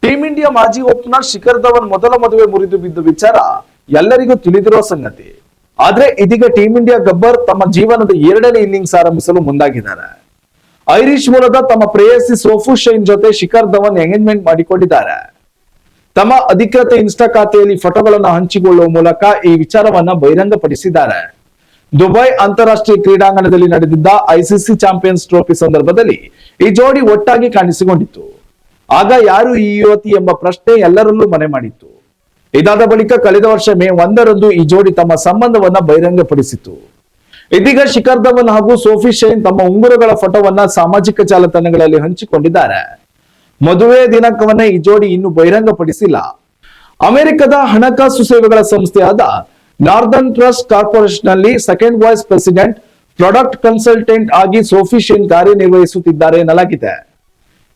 Team India ಮಾಜಿ opener Shikhar Dhawan ಮೊದಲ ಮದುವೆ ಮುರಿದು ಬಿದ್ದ ವಿಚಾರ ಎಲ್ಲರಿಗೂ ತಿಳಿದಿರುವ ಸಂಗತಿ. ಆದ್ರೆ ಇದೀಗ ಟೀಂ ಇಂಡಿಯಾ ಗಬ್ಬರ್ ತಮ್ಮ ಜೀವನದ 2ನೇ ಇನ್ನಿಂಗ್ಸ್ ಆರಂಭಿಸಲು ಮುಂದಾಗಿದ್ದಾರೆ. ಐರಿಷ್ ಮೂಲದ ತಮ್ಮ ಪ್ರೇಯಸಿ ಸೋಫು ಶೈನ್ ಜೊತೆ ಶಿಖರ್ ಧವನ್ ಎಂಗೇಜ್ಮೆಂಟ್ ಮಾಡಿಕೊಂಡಿದ್ದಾರೆ. ತಮ್ಮ ಅಧಿಕೃತ ಇನ್ಸ್ಟಾ ಖಾತೆಯಲ್ಲಿ ಫೋಟೋಗಳನ್ನು ಹಂಚಿಕೊಳ್ಳುವ ಮೂಲಕ ಈ ವಿಚಾರವನ್ನ ಬಹಿರಂಗಪಡಿಸಿದ್ದಾರೆ. ದುಬೈ ಅಂತಾರಾಷ್ಟ್ರೀಯ ಕ್ರೀಡಾಂಗಣದಲ್ಲಿ ನಡೆದಿದ್ದ ಐಸಿಸಿ ಚಾಂಪಿಯನ್ಸ್ ಟ್ರೋಫಿ ಸಂದರ್ಭದಲ್ಲಿ ಈ ಜೋಡಿ ಒಟ್ಟಾಗಿ ಕಾಣಿಸಿಕೊಂಡಿತ್ತು. ಆಗ ಯಾರು ಈ ಯುವತಿ ಎಂಬ ಪ್ರಶ್ನೆ ಎಲ್ಲರಲ್ಲೂ ಮನೆ ಮಾಡಿತ್ತು. ಇದಾದ ಬಳಿಕ ಕಳೆದ ವರ್ಷ ಮೇ 1ರಂದು ಈ ಜೋಡಿ ತಮ್ಮ ಸಂಬಂಧವನ್ನ ಬಹಿರಂಗಪಡಿಸಿತು. ಇದೀಗ ಶಿಖರ್ ಧವನ್ ಹಾಗೂ ಸೋಫಿ ಶೈನ್ ತಮ್ಮ ಉಂಗುರಗಳ ಫೋಟೋವನ್ನ ಸಾಮಾಜಿಕ ಜಾಲತಾಣಗಳಲ್ಲಿ ಹಂಚಿಕೊಂಡಿದ್ದಾರೆ. ಮದುವೆ ದಿನಾಂಕವನ್ನ ಈ ಜೋಡಿ ಇನ್ನೂ ಬಹಿರಂಗಪಡಿಸಿಲ್ಲ. ಅಮೆರಿಕದ ಹಣಕಾಸು ಸೇವೆಗಳ ಸಂಸ್ಥೆಯಾದ ನಾರ್ದರ್ನ್ ಟ್ರಸ್ಟ್ ಕಾರ್ಪೊರೇಷನ್ ನಲ್ಲಿ second vice president product consultant ಆಗಿ ಸೋಫಿ ಶೈನ್ ಕಾರ್ಯನಿರ್ವಹಿಸುತ್ತಿದ್ದಾರೆ ಎನ್ನಲಾಗಿದೆ.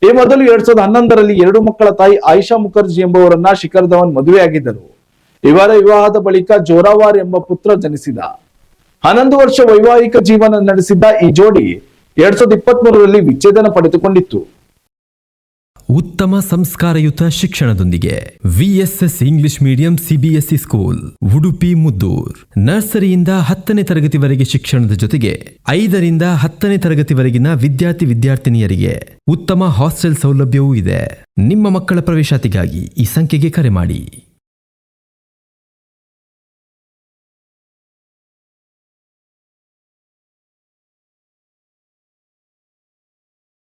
ಈ ಮೊದಲು 2011ರಲ್ಲಿ 2 ಮಕ್ಕಳ ತಾಯಿ ಆಯಿಷಾ ಮುಖರ್ಜಿ ಎಂಬುವರನ್ನ ಶಿಖರ್ ಧವನ್ ಮದುವೆಯಾಗಿದ್ದರು. ಇವರ ವಿವಾಹದ ಬಳಿಕ ಜೋರಾವರ್ ಎಂಬ ಪುತ್ರ ಜನಿಸಿದ. 11 ವರ್ಷ ವೈವಾಹಿಕ ಜೀವನ ನಡೆಸಿದ್ದ ಈ ಜೋಡಿ 2023ರಲ್ಲಿ ವಿಚ್ಛೇದನ ಪಡೆದುಕೊಂಡಿತ್ತು. ಉತ್ತಮ ಸಂಸ್ಕಾರಯುತ ಶಿಕ್ಷಣದೊಂದಿಗೆ VSS English medium CBSE school Udupi Muddur. ನರ್ಸರಿಯಿಂದ 10ನೇ ತರಗತಿವರೆಗೆ ಶಿಕ್ಷಣದ ಜೊತೆಗೆ 5ರಿಂದ 10ನೇ ತರಗತಿವರೆಗಿನ ವಿದ್ಯಾರ್ಥಿನಿಯರಿಗೆ ಉತ್ತಮ ಹಾಸ್ಟೆಲ್ ಸೌಲಭ್ಯವೂ ಇದೆ. ನಿಮ್ಮ ಮಕ್ಕಳ ಪ್ರವೇಶಾತಿಗಾಗಿ ಈ ಸಂಖ್ಯೆಗೆ ಕರೆ ಮಾಡಿ.